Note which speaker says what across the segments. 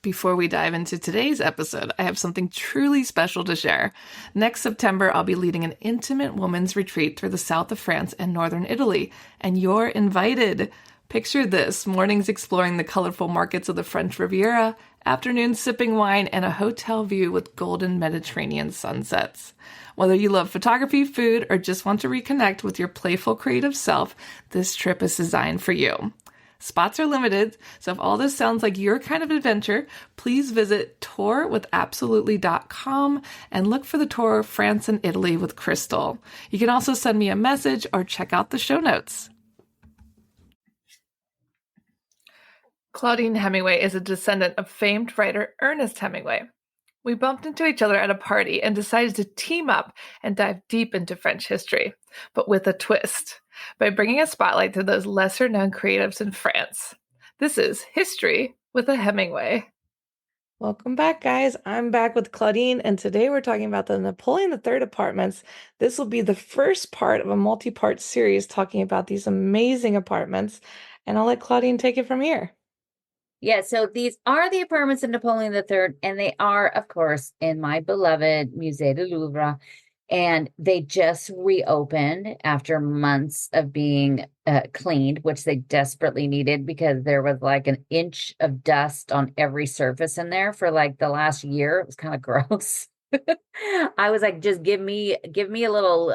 Speaker 1: Before we dive into today's episode, I have something truly special to share. Next September, I'll be leading an intimate women's retreat through the south of France and northern Italy, and you're invited. Picture this: mornings exploring the colorful markets of the French Riviera, afternoons sipping wine, and a hotel view with golden Mediterranean sunsets. Whether you love photography, food, or just want to reconnect with your playful creative self, this trip is designed for you. Spots are limited, so if all this sounds like your kind of adventure, please visit tourwithabsolutely.com and look for the tour France and Italy with Crystal. You can also send me a message or check out the show notes. Claudine Hemingway is a descendant of famed writer Ernest Hemingway. We bumped into each other at a party and decided to team up and dive deep into French history, but with a twist, by bringing a spotlight to those lesser-known creatives in France. This is History with a Hemingway. Welcome back, guys. I'm back with Claudine, and today we're talking about the Napoleon III apartments. This will be the first part of a multi-part series talking about these amazing apartments, and I'll let Claudine take it from here.
Speaker 2: Yeah, so these are the apartments of Napoleon III, and they are, of course, in my beloved Musée du Louvre. And they just reopened after months of being cleaned, which they desperately needed because there was like an inch of dust on every surface in there for like the last year. It was kind of gross. I was like, just give me a little,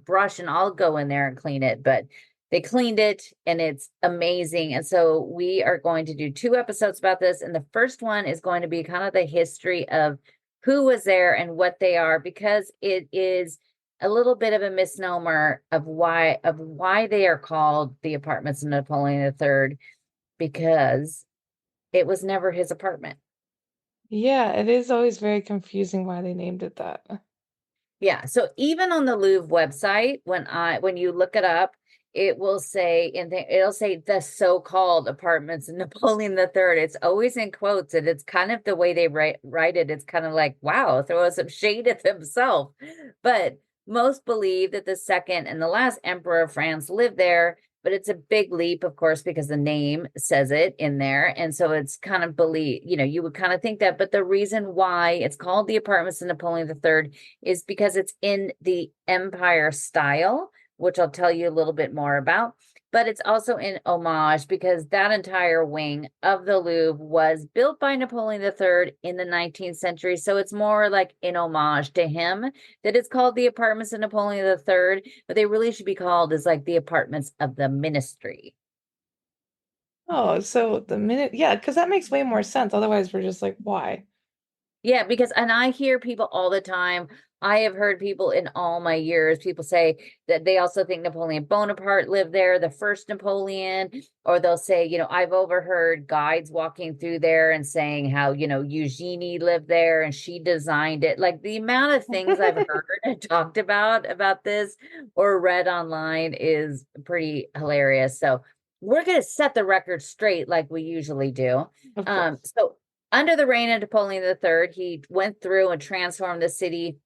Speaker 2: brush and I'll go in there and clean it. But they cleaned it and it's amazing. And so we are going to do 2 episodes about this. And the first one is going to be kind of the history of who was there and what they are, because it is a little bit of a misnomer of why they are called the apartments of Napoleon III, because it was never his apartment.
Speaker 1: Yeah, it is always very confusing why they named it that.
Speaker 2: Yeah, so even on the Louvre website, when you look it up, it will say it'll say the so-called apartments of Napoleon III. It's always in quotes, and it's kind of the way they write it. It's kind of like, wow, throw some shade at himself. But most believe that the second and the last emperor of France lived there, but it's a big leap, of course, because the name says it in there. And so it's kind of you would kind of think that. But the reason why it's called the apartments of Napoleon III is because it's in the empire style, which I'll tell you a little bit more about, but it's also in homage because that entire wing of the Louvre was built by Napoleon III in the 19th century. So it's more like in homage to him that it's called the apartments of Napoleon III, but they really should be called as like the apartments of the ministry.
Speaker 1: Oh, so because that makes way more sense. Otherwise, we're just like, why?
Speaker 2: Yeah, and I hear people all the time. I have heard people in all my years, people say that they also think Napoleon Bonaparte lived there, the first Napoleon, or they'll say, I've overheard guides walking through there and saying how, Eugenie lived there and she designed it. Like the amount of things I've heard and talked about this or read online is pretty hilarious. So we're going to set the record straight like we usually do. So under the reign of Napoleon III, he went through and transformed the city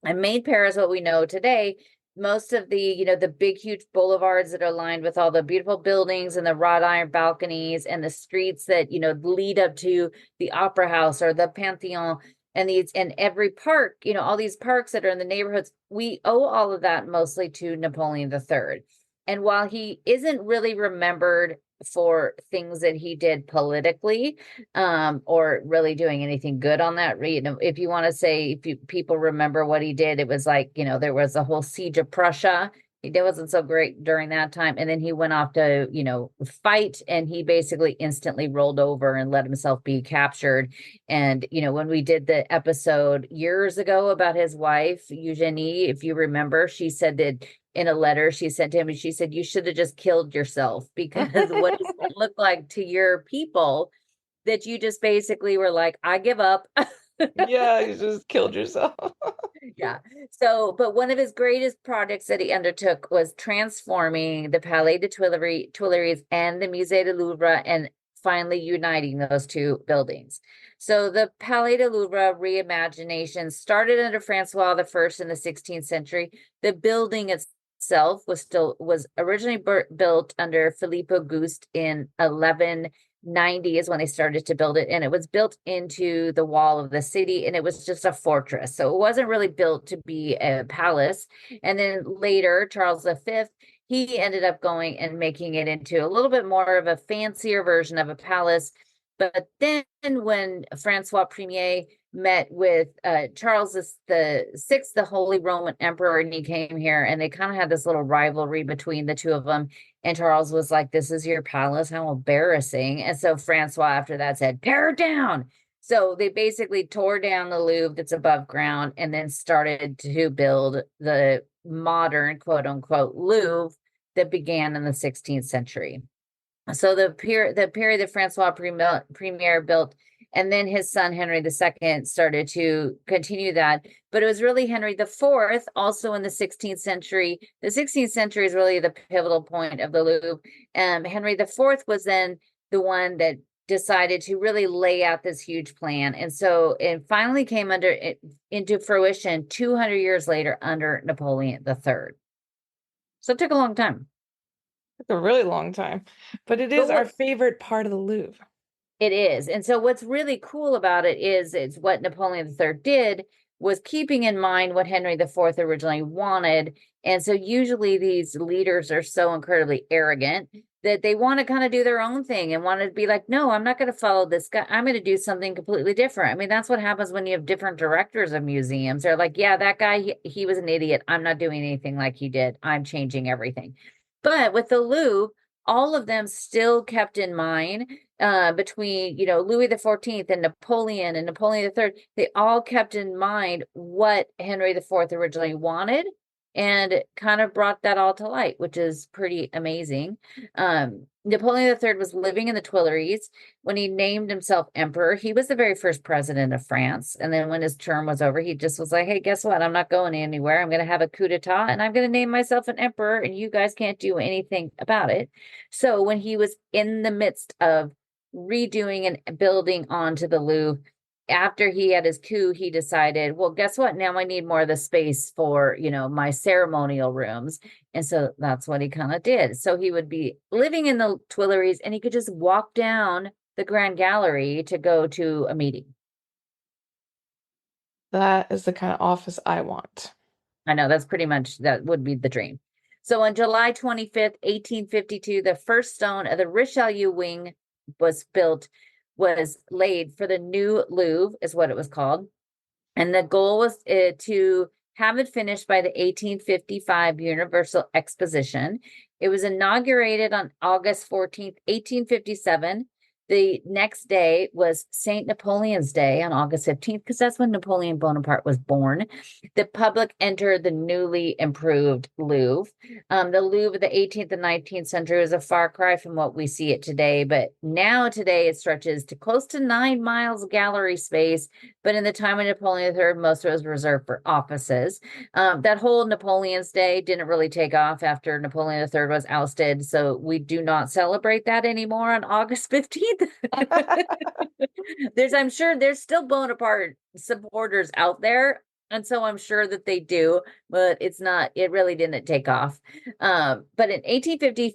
Speaker 2: and made Paris what we know today. Most of the big, huge boulevards that are lined with all the beautiful buildings and the wrought iron balconies and the streets that, lead up to the Opera House or the Pantheon and every park, all these parks that are in the neighborhoods, we owe all of that mostly to Napoleon III. And while he isn't really remembered for things that he did politically, or really doing anything good on that. If you want to say, people remember what he did, it was like, there was the whole siege of Prussia. It wasn't so great during that time. And then he went off to, fight, and he basically instantly rolled over and let himself be captured. And, when we did the episode years ago about his wife, Eugenie, if you remember, she said that in a letter she sent to him, and she said, you should have just killed yourself, because what does it look like to your people that you just basically were like, I give up.
Speaker 1: Yeah, you just killed yourself.
Speaker 2: Yeah. So, but one of his greatest projects that he undertook was transforming the Palais de Tuileries and the Musée du Louvre, and finally uniting those 2 buildings. So the Palais de Louvre reimagination started under Francois I in the 16th century. The building itself was originally built under Philippe Auguste in 1890 is when they started to build it, and it was built into the wall of the city, and it was just a fortress. So it wasn't really built to be a palace. And then later, Charles V, he ended up going and making it into a little bit more of a fancier version of a palace. But then when Francois Premier met with Charles the Sixth, the Holy Roman Emperor, and he came here, and they kind of had this little rivalry between the two of them. And Charles was like, "This is your palace? How embarrassing." And so Francois after that said, "Tear it down." So they basically tore down the Louvre that's above ground and then started to build the modern, quote unquote, Louvre that began in the 16th century. So the period that Francois Premier built, and then his son Henry II started to continue that. But it was really Henry IV, also in the 16th century. The 16th century is really the pivotal point of the Louvre. Henry IV was then the one that decided to really lay out this huge plan, and so it finally came into fruition 200 years later under Napoleon III. So it took a long time.
Speaker 1: It's a really long time, but it
Speaker 2: But
Speaker 1: is our favorite part of the Louvre.
Speaker 2: It is. And so what's really cool about it is it's what Napoleon III did was keeping in mind what Henry IV originally wanted. And so usually these leaders are so incredibly arrogant that they want to kind of do their own thing and want to be like, no, I'm not going to follow this guy. I'm going to do something completely different. I mean, that's what happens when you have different directors of museums. They're like, yeah, that guy, he was an idiot. I'm not doing anything like he did. I'm changing everything. But with the Louvre, all of them still kept in mind between, Louis XIV and Napoleon III, they all kept in mind what Henry IV originally wanted and kind of brought that all to light, which is pretty amazing. Napoleon III was living in the Tuileries when he named himself emperor. He was the very first president of France. And then when his term was over, he just was like, hey, guess what? I'm not going anywhere. I'm going to have a coup d'etat and I'm going to name myself an emperor and you guys can't do anything about it. So when he was in the midst of redoing and building onto the Louvre, after he had his coup, he decided, well, guess what? Now I need more of the space for, my ceremonial rooms. And so that's what he kind of did. So he would be living in the Tuileries and he could just walk down the Grand Gallery to go to a meeting.
Speaker 1: That is the kind of office I want.
Speaker 2: I know that would be the dream. So on July 25th, 1852, the first stone of the Richelieu wing was laid for the new Louvre, is what it was called. And the goal was to have it finished by the 1855 Universal Exposition. It was inaugurated on August 14th, 1857. The next day was St. Napoleon's Day on August 15th, because that's when Napoleon Bonaparte was born. The public entered the newly improved Louvre. The Louvre of the 18th and 19th century was a far cry from what we see it today, but today it stretches to close to 9 miles of gallery space. But in the time of Napoleon III, most of it was reserved for offices. That whole Napoleon's Day didn't really take off after Napoleon III was ousted, so we do not celebrate that anymore on August 15th. I'm sure there's still Bonaparte supporters out there, and so I'm sure that they do, but it really didn't take off. But in 1852,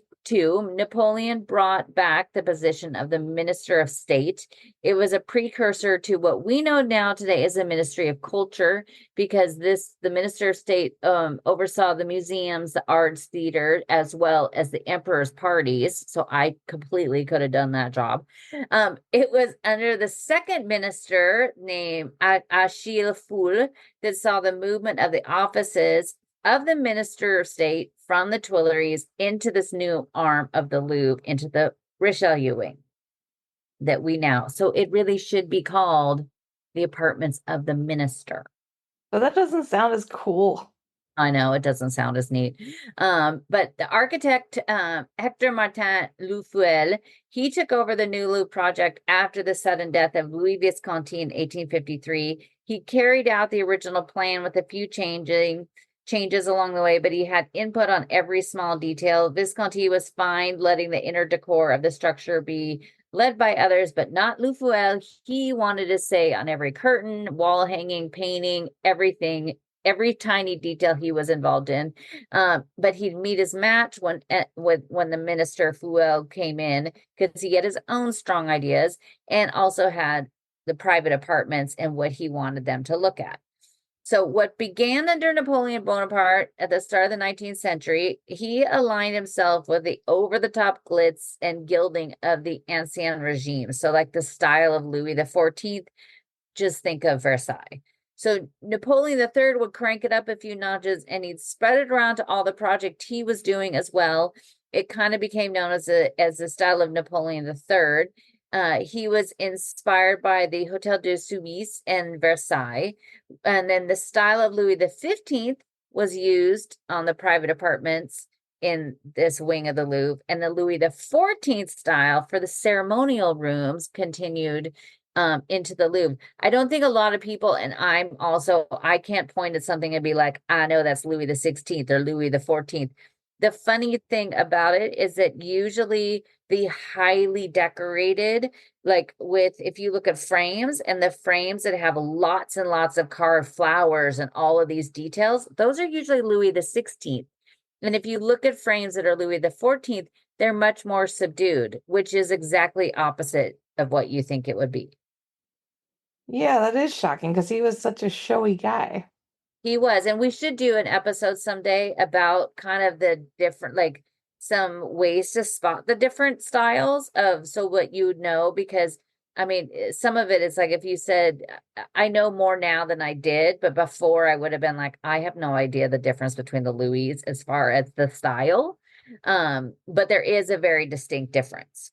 Speaker 2: Napoleon brought back the position of the Minister of State. It was a precursor to what we know now today as the Ministry of Culture, because the Minister of State oversaw the museums, the arts, theater, as well as the emperor's parties. So I completely could have done that job. It was under the second minister named Achille Foul that saw the movement of the offices of the Minister of State from the Tuileries into this new arm of the Louvre, into the Richelieu wing that we now. So it really should be called the Apartments of the Minister.
Speaker 1: But that doesn't sound as cool.
Speaker 2: I know it doesn't sound as neat. But the architect, Hector Martin Louffuel, he took over the new Louvre project after the sudden death of Louis Visconti in 1853. He carried out the original plan with a few changes along the way, but he had input on every small detail. Visconti was fine letting the inner decor of the structure be led by others, but not Louffuel. He wanted to say on every curtain, wall hanging, painting, everything, every tiny detail he was involved in. But he'd meet his match when the minister Fuel came in, because he had his own strong ideas and also had the private apartments and what he wanted them to look at. So what began under Napoleon Bonaparte at the start of the 19th century, he aligned himself with the over-the-top glitz and gilding of the Ancien regime. So like the style of Louis XIV, just think of Versailles. So Napoleon III would crank it up a few notches, and he'd spread it around to all the project he was doing as well. It kind of became known as the style of Napoleon III. He was inspired by the Hotel de Suisse and Versailles. And then the style of Louis XV was used on the private apartments in this wing of the Louvre. And the Louis XIV style for the ceremonial rooms continued into the Louvre. I don't think a lot of people, and I can't point at something and be like, I know that's Louis XVI or Louis XIV. The funny thing about it is that usually the highly decorated, like if you look at frames, and the frames that have lots and lots of carved flowers and all of these details, those are usually Louis XVI. And if you look at frames that are Louis XIV, they're much more subdued, which is exactly opposite of what you think it would be.
Speaker 1: Yeah, that is shocking because he was such a showy guy.
Speaker 2: He was, and we should do an episode someday about kind of the different, like some ways to spot the different styles of, so what you would know, because I mean, some of it is like if you said, I know more now than I did, but before I would have been like, I have no idea the difference between the Louis as far as the style. But there is a very distinct difference.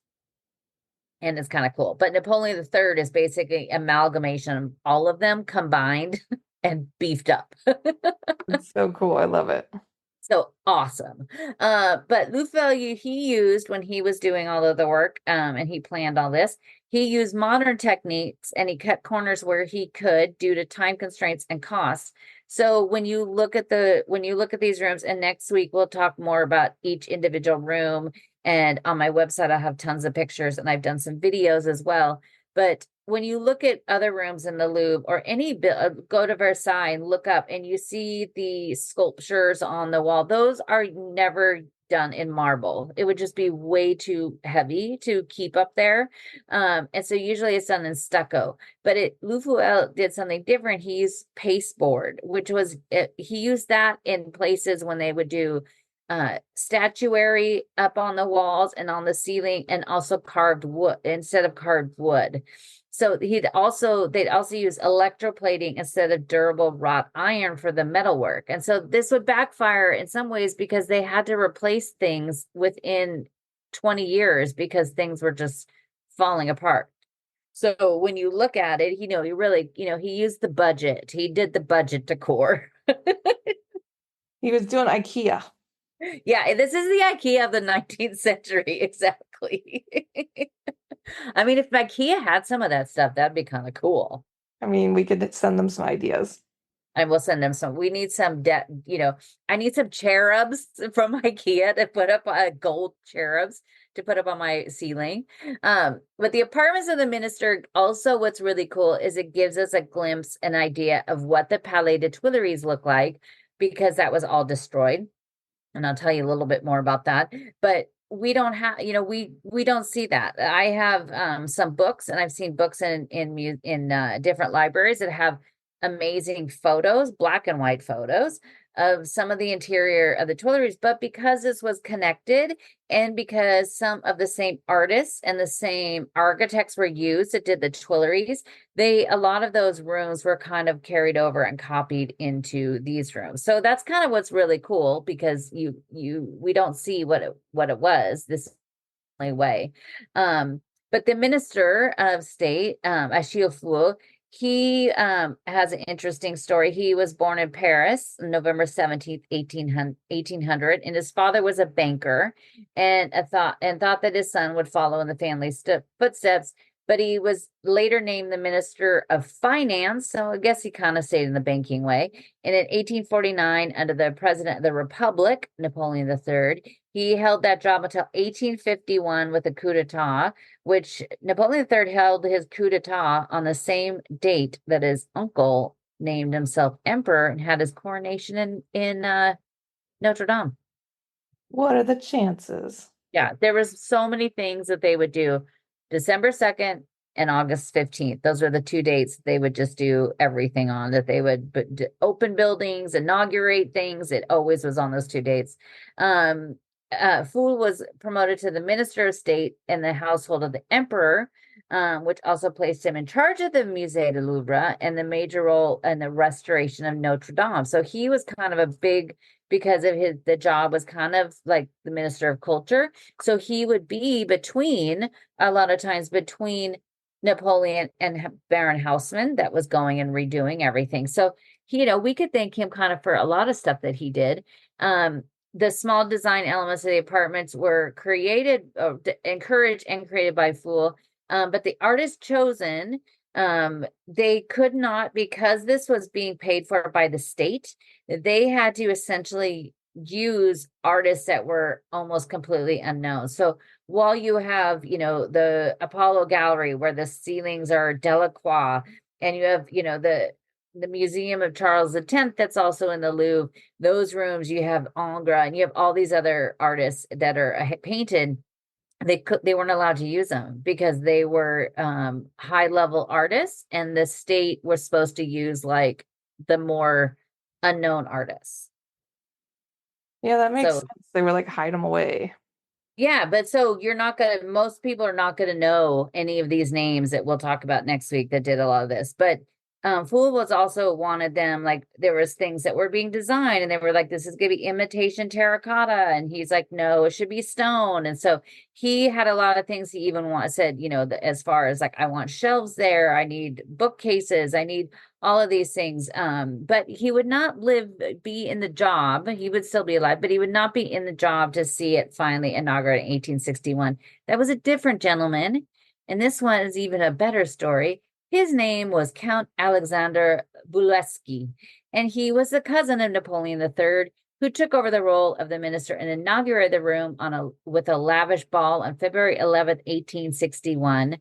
Speaker 2: And it's kind of cool. But Napoleon III is basically amalgamation of all of them combined and beefed up.
Speaker 1: It's so cool. I love it.
Speaker 2: So awesome. But Louvre he used when he was doing all of the work, and he planned all this, he used modern techniques and he cut corners where he could due to time constraints and costs. So when you look at these rooms, and next week we'll talk more about each individual room, and on my website I have tons of pictures and I've done some videos as well. But when you look at other rooms in the Louvre or go to Versailles and look up and you see the sculptures on the wall, those are never done in marble. It would just be way too heavy to keep up there. And so usually it's done in stucco, but Louvre did something different. He used pasteboard, he used that in places when they would do statuary up on the walls and on the ceiling, and also carved wood instead of carved wood. So they'd also use electroplating instead of durable wrought iron for the metalwork. And so this would backfire in some ways because they had to replace things within 20 years because things were just falling apart. So when you look at it, he really, he used the budget. He did the budget decor.
Speaker 1: He was doing IKEA.
Speaker 2: Yeah, this is the IKEA of the 19th century. Exactly. I mean, if IKEA had some of that stuff, that'd be kind of cool.
Speaker 1: I mean, we could send them some ideas.
Speaker 2: I will send them some. We need some I need some cherubs from IKEA to put up gold cherubs to put up on my ceiling. But the apartments of the minister, also what's really cool is it gives us a glimpse, an idea of what the Palais de Tuileries look like, because that was all destroyed. And I'll tell you a little bit more about that. But we don't have, we don't see that. I have some books, and I've seen books in different libraries that have amazing photos, black and white photos of some of the interior of the Tuileries. But because this was connected, and because some of the same artists and the same architects were used that did the Tuileries, a lot of those rooms were kind of carried over and copied into these rooms. So that's kind of what's really cool, because we don't see what it was this way. But the Minister of State, Achille Fleu, he has an interesting story. He was born in Paris, November 17th, 1800, and his father was a banker, and thought that his son would follow in the family's footsteps. But he was later named the Minister of Finance, so I guess he kind of stayed in the banking way. And in 1849, under the President of the Republic, Napoleon III, he held that job until 1851 with a coup d'etat, which Napoleon III held his coup d'etat on the same date that his uncle named himself emperor and had his coronation in Notre Dame.
Speaker 1: What are the chances?
Speaker 2: Yeah, there was so many things that they would do. December 2nd and August 15th. Those are the two dates they would just do everything on, that they would open buildings, inaugurate things. It always was on those two dates. Fu was promoted to the Minister of State in the household of the Emperor, which also placed him in charge of the Musée du Louvre and the major role in the restoration of Notre Dame. So he was kind of a big, because of the job was kind of like the Minister of Culture. So he would be between, a lot of times between Napoleon and Baron Haussmann, that was going and redoing everything. So, we could thank him kind of for a lot of stuff that he did. The small design elements of the apartments were created, encouraged and created by Fool. But the artist chosen, they could not, because this was being paid for by the state, they had to essentially use artists that were almost completely unknown. So while you have, the Apollo Gallery where the ceilings are Delacroix, and you have, the Museum of Charles X that's also in the Louvre, those rooms, you have Ingres, and you have all these other artists that are painted. They weren't allowed to use them because they were high level artists, and the state was supposed to use like the more unknown artists.
Speaker 1: Yeah, that makes
Speaker 2: So
Speaker 1: sense. They were like hide them away.
Speaker 2: yeah, but so most people are not gonna know any of these names that we'll talk about next week that did a lot of this. But Fool was also wanted them, like there was things that were being designed and they were like, this is gonna be imitation terracotta. And he's like, no, it should be stone. And so he had a lot of things he even said, as far as like, I want shelves there, I need bookcases, I need all of these things. But he would not be in the job. He would still be alive, but he would not be in the job to see it finally inaugurated in 1861. That was a different gentleman. And this one is even a better story. His name was Count Alexander Buleski, and he was the cousin of Napoleon III, who took over the role of the minister and inaugurated the room with a lavish ball on February 11th, 1861.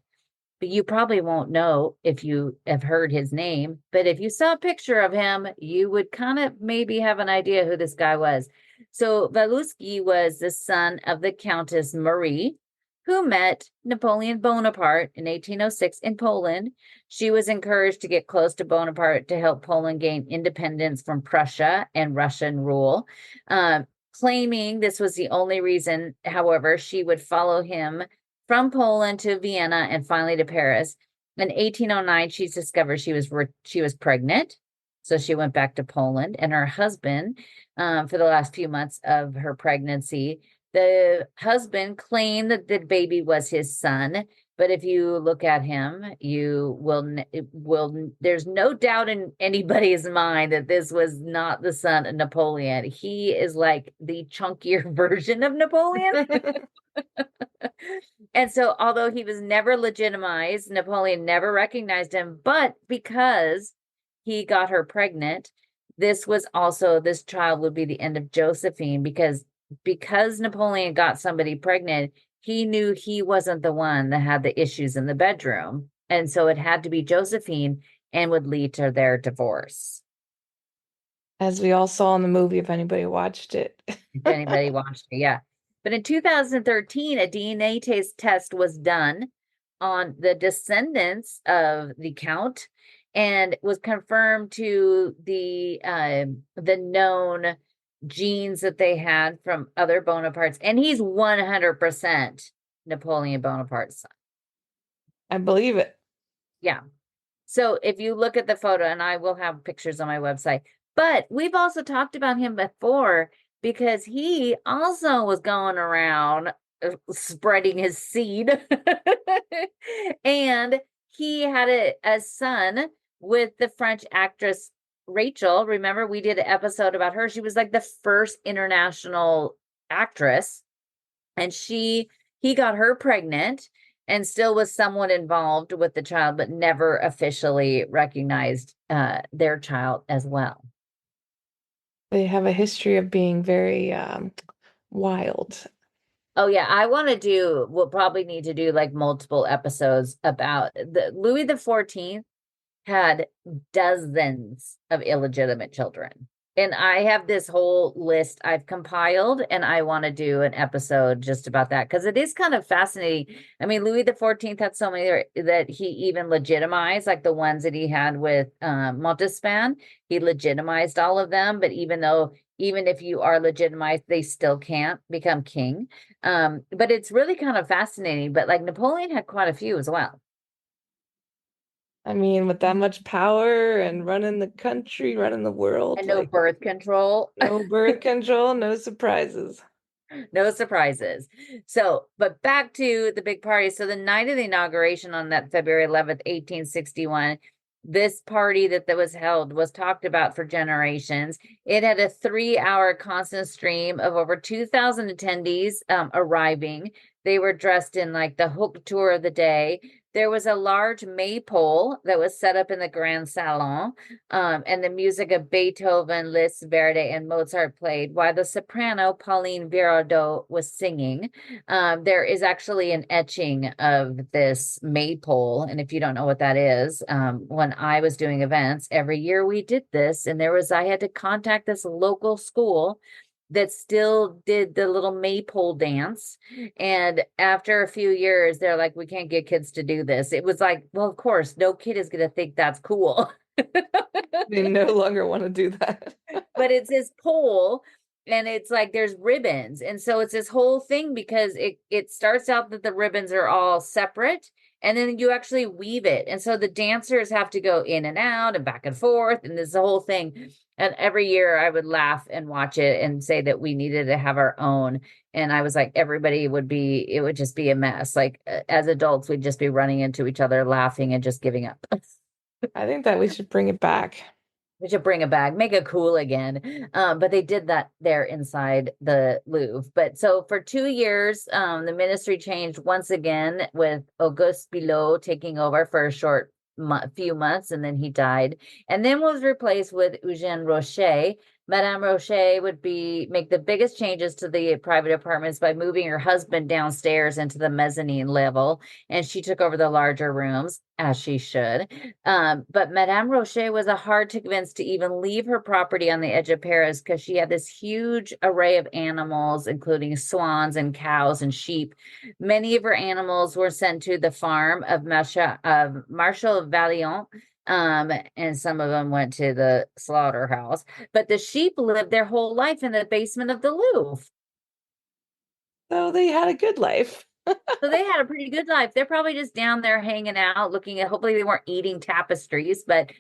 Speaker 2: But you probably won't know if you have heard his name. But if you saw a picture of him, you would kind of maybe have an idea who this guy was. So Waluski was the son of the Countess Marie, who met Napoleon Bonaparte in 1806 in Poland. She was encouraged to get close to Bonaparte to help Poland gain independence from Prussia and Russian rule. Claiming this was the only reason, however, she would follow him from Poland to Vienna and finally to Paris. In 1809, she's discovered she was pregnant. So she went back to Poland, and her husband, for the last few months of her pregnancy, the husband claimed that the baby was his son. But if you look at him, there's no doubt in anybody's mind that this was not the son of Napoleon. He is like the chunkier version of Napoleon. And so, although he was never legitimized, Napoleon never recognized him, but because he got her pregnant, this child would be the end of Josephine, because Napoleon got somebody pregnant, he knew he wasn't the one that had the issues in the bedroom. And so it had to be Josephine and would lead to their divorce.
Speaker 1: As we all saw in the movie, if anybody watched it.
Speaker 2: If anybody watched it, yeah. But in 2013, a DNA test was done on the descendants of the Count and was confirmed to the known genes that they had from other Bonapartes. And he's 100% Napoleon Bonaparte's son.
Speaker 1: I believe it.
Speaker 2: Yeah. So if you look at the photo, and I will have pictures on my website, but we've also talked about him before because he also was going around spreading his seed. And he had a son with the French actress Rachel. Remember, we did an episode about her. She was like the first international actress, and he got her pregnant and still was somewhat involved with the child, but never officially recognized their child as well.
Speaker 1: They have a history of being very wild.
Speaker 2: Oh yeah, we'll probably need to do like multiple episodes about the Louis XIV had dozens of illegitimate children. And I have this whole list I've compiled, and I want to do an episode just about that because it is kind of fascinating. I mean, Louis the 14th had so many that he even legitimized, like the ones that he had with Montespan. He legitimized all of them, but even if you are legitimized, they still can't become king. But it's really kind of fascinating. But like Napoleon had quite a few as well.
Speaker 1: I mean, with that much power and running the country, running the world,
Speaker 2: And no
Speaker 1: like
Speaker 2: birth control.
Speaker 1: no birth control, no surprises.
Speaker 2: No surprises. So, but back to the big party. So, the night of the inauguration on that February 11th, 1861, this party that was held was talked about for generations. It had a 3-hour constant stream of over 2,000 attendees arriving. They were dressed in like the hook tour of the day. There was a large maypole that was set up in the Grand Salon, and the music of Beethoven, Liszt, Verdi, and Mozart played while the soprano Pauline Viardot was singing. There is actually an etching of this maypole, and if you don't know what that is, when I was doing events every year we did this, and I had to contact this local school that still did the little maypole dance. And after a few years, they're like, we can't get kids to do this. It was like, well, of course, no kid is going to think that's cool.
Speaker 1: They no longer want to do that.
Speaker 2: But it's this pole and it's like there's ribbons. And so it's this whole thing because it starts out that the ribbons are all separate and then you actually weave it. And so the dancers have to go in and out and back and forth. And there's the whole thing. And every year I would laugh and watch it and say that we needed to have our own. And I was like, it would just be a mess. Like as adults, we'd just be running into each other, laughing and just giving up.
Speaker 1: I think that we should bring it back.
Speaker 2: We should bring it back, make it cool again. But they did that there inside the Louvre. But so for 2 years, the ministry changed once again with Auguste Bilot taking over for a short few months, and then he died. And then was replaced with Eugène Rocher. Madame Rocher would make the biggest changes to the private apartments by moving her husband downstairs into the mezzanine level, and she took over the larger rooms, as she should. But Madame Rocher was hard to convince to even leave her property on the edge of Paris because she had this huge array of animals, including swans and cows and sheep. Many of her animals were sent to the farm of Marshal Valiant, and some of them went to the slaughterhouse. But the sheep lived their whole life in the basement of the Louvre.
Speaker 1: So they had a good life.
Speaker 2: So they had a pretty good life. They're probably just down there hanging out, looking at, hopefully they weren't eating tapestries, but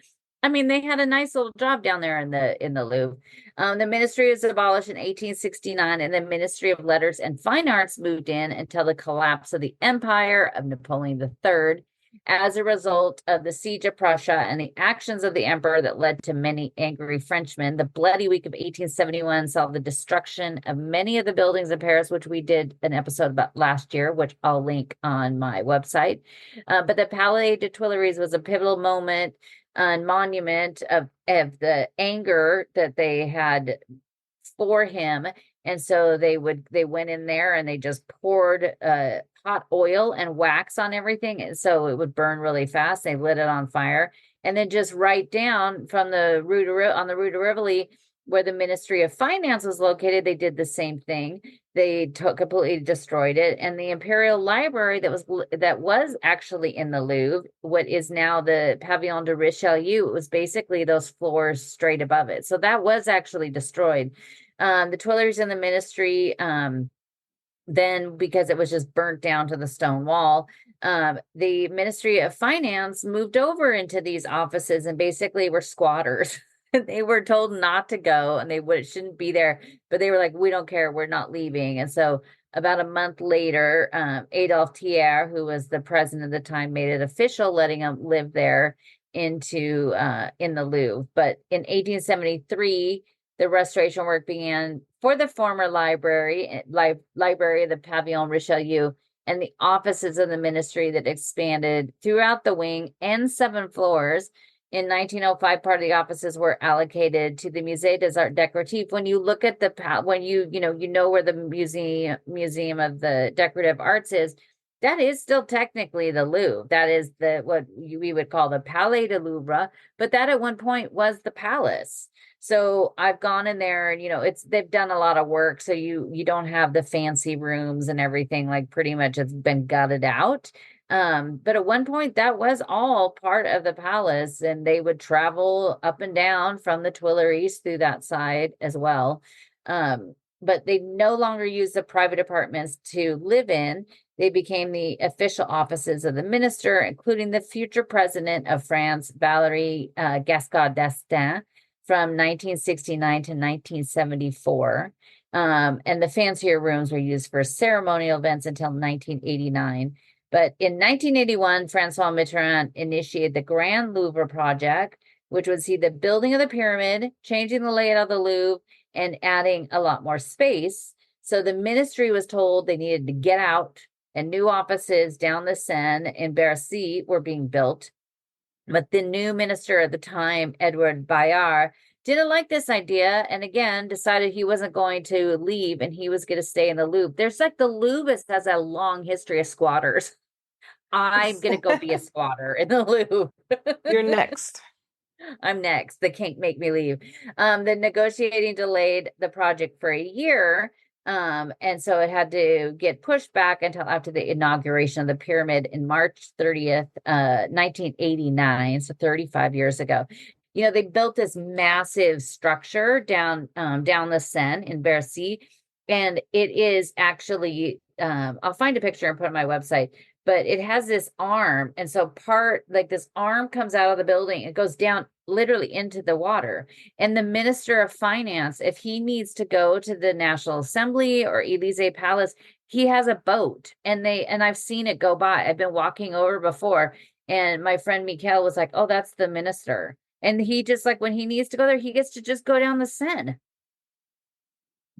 Speaker 2: I mean, they had a nice little job down there in the Louvre. The ministry was abolished in 1869, and the Ministry of Letters and Fine Arts moved in until the collapse of the Empire of Napoleon III. As a result of the siege of Prussia and the actions of the emperor that led to many angry Frenchmen, the Bloody Week of 1871 saw the destruction of many of the buildings in Paris, which we did an episode about last year, which I'll link on my website. But the Palais de Tuileries was a pivotal moment and monument of the anger that they had for him. And so they went in there and they just poured hot oil and wax on everything. And so it would burn really fast. They lit it on fire. And then just right down from the Rue de Rivoli, where the Ministry of Finance was located, they did the same thing. They completely destroyed it. And the Imperial Library that was actually in the Louvre, what is now the Pavillon de Richelieu, it was basically those floors straight above it. So that was actually destroyed. The Tuileries and the ministry, then because it was just burnt down to the stone wall, the Ministry of Finance moved over into these offices and basically were squatters. They were told not to go and shouldn't be there, but they were like, we don't care, we're not leaving. And so about a month later, Adolphe Thiers, who was the president at the time, made it official, letting them live there in the Louvre. But in 1873, the restoration work began for the former library of the Pavillon Richelieu and the offices of the ministry that expanded throughout the wing and 7 floors. In 1905, part of the offices were allocated to the Musée des Arts Décoratifs. When you look at where the Museum of the Decorative Arts is, That is still technically the Louvre. That is the what we would call the Palais de Louvre, but that at one point was the palace. So I've gone in there and it's they've done a lot of work. So you don't have the fancy rooms and everything, like pretty much it's been gutted out. But at one point that was all part of the palace, and they would travel up and down from the Tuileries through that side as well. But they no longer use the private apartments to live in. They became the official offices of the minister, including the future president of France, Valéry Giscard d'Estaing, from 1969 to 1974. And the fancier rooms were used for ceremonial events until 1989. But in 1981, Francois Mitterrand initiated the Grand Louvre project, which would see the building of the pyramid, changing the layout of the Louvre, and adding a lot more space. So the ministry was told they needed to get out, and new offices down the Seine in Bercy were being built. But the new minister at the time, Edward Bayard, didn't like this idea, and again decided he wasn't going to leave and he was going to stay in the Louvre. There's like the Louvre has a long history of squatters. I'm going to go be a squatter in the Louvre.
Speaker 1: You're next.
Speaker 2: I'm next. They can't make me leave. The negotiating delayed the project for a year. And so it had to get pushed back until after the inauguration of the pyramid in March 30th, 1989. So 35 years ago. They built this massive structure down the Seine in Bercy. And it is actually, I'll find a picture and put it on my website, but it has this arm. And so this arm comes out of the building. It goes down literally into the water. And the Minister of Finance, if he needs to go to the National Assembly or Élysée Palace, he has a boat. And I've seen it go by. I've been walking over before. And my friend Mikhail was like, oh, that's the minister. And he just like, when he needs to go there, he gets to just go down the Seine.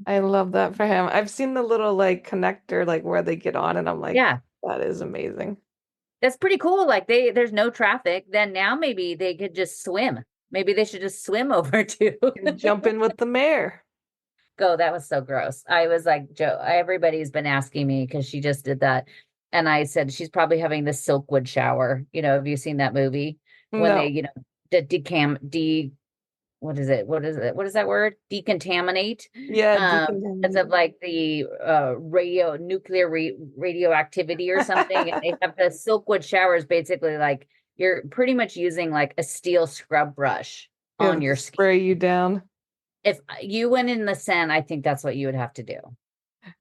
Speaker 1: I love that for him. I've seen the little like connector, like where they get on, and I'm like,
Speaker 2: yeah,
Speaker 1: that is amazing.
Speaker 2: That's pretty cool. Like there's no traffic. Then now maybe they could just swim. Maybe they should just swim over to
Speaker 1: Jump in with the mayor.
Speaker 2: Go. That was so gross. I was like, Joe, everybody's been asking me because she just did that. And I said, she's probably having the Silkwood shower. Have you seen that movie? When
Speaker 1: No.
Speaker 2: they, what is it? What is that word? Decontaminate.
Speaker 1: Yeah,
Speaker 2: Because of like the radioactivity or something. And they have the Silkwood showers, basically like you're pretty much using like a steel scrub brush on your skin.
Speaker 1: Spray you down.
Speaker 2: If you went in the Seine, I think that's what you would have to do.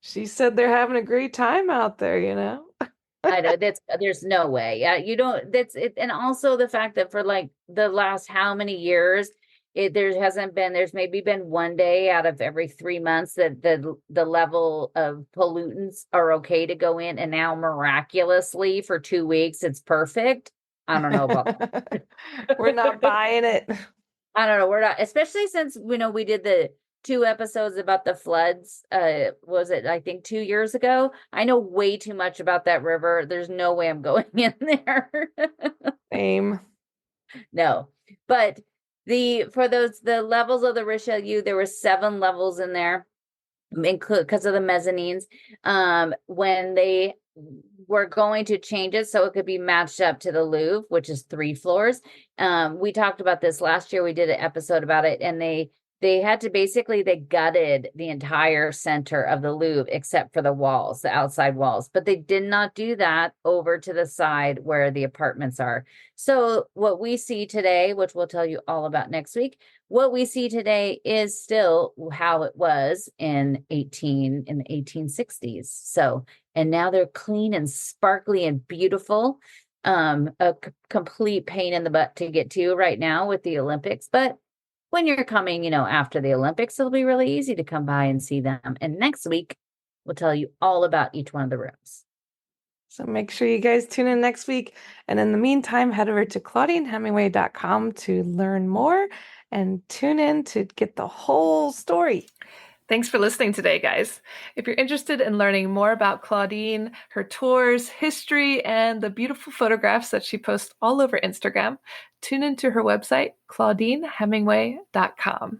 Speaker 1: She said they're having a great time out there.
Speaker 2: I know there's no way. You don't, that's it. And also the fact that for like the last how many years, there's maybe been one day out of every 3 months that the level of pollutants are okay to go in, and now miraculously for 2 weeks it's perfect. I don't know about that.
Speaker 1: We're not buying it.
Speaker 2: I don't know. We're not, especially since we did the 2 episodes about the floods. Was it, I think, 2 years ago? I know way too much about that river. There's no way I'm going in there.
Speaker 1: Same.
Speaker 2: No, but the levels of the Richelieu, there were 7 levels in there, because of the mezzanines. When they were going to change it so it could be matched up to the Louvre, which is 3 floors. We talked about this last year. We did an episode about it, and they had to they gutted the entire center of the Louvre except for the walls, the outside walls, but they did not do that over to the side where the apartments are. So what we see today, which we'll tell you all about next week, what we see today is still how it was in the 1860s. So, and now they're clean and sparkly and beautiful. Complete pain in the butt to get to right now with the Olympics, but when you're coming, after the Olympics, it'll be really easy to come by and see them. And next week, we'll tell you all about each one of the rooms.
Speaker 1: So make sure you guys tune in next week. And in the meantime, head over to ClaudineHemingway.com to learn more and tune in to get the whole story. Thanks for listening today, guys. If you're interested in learning more about Claudine, her tours, history, and the beautiful photographs that she posts all over Instagram, tune into her website, ClaudineHemingway.com.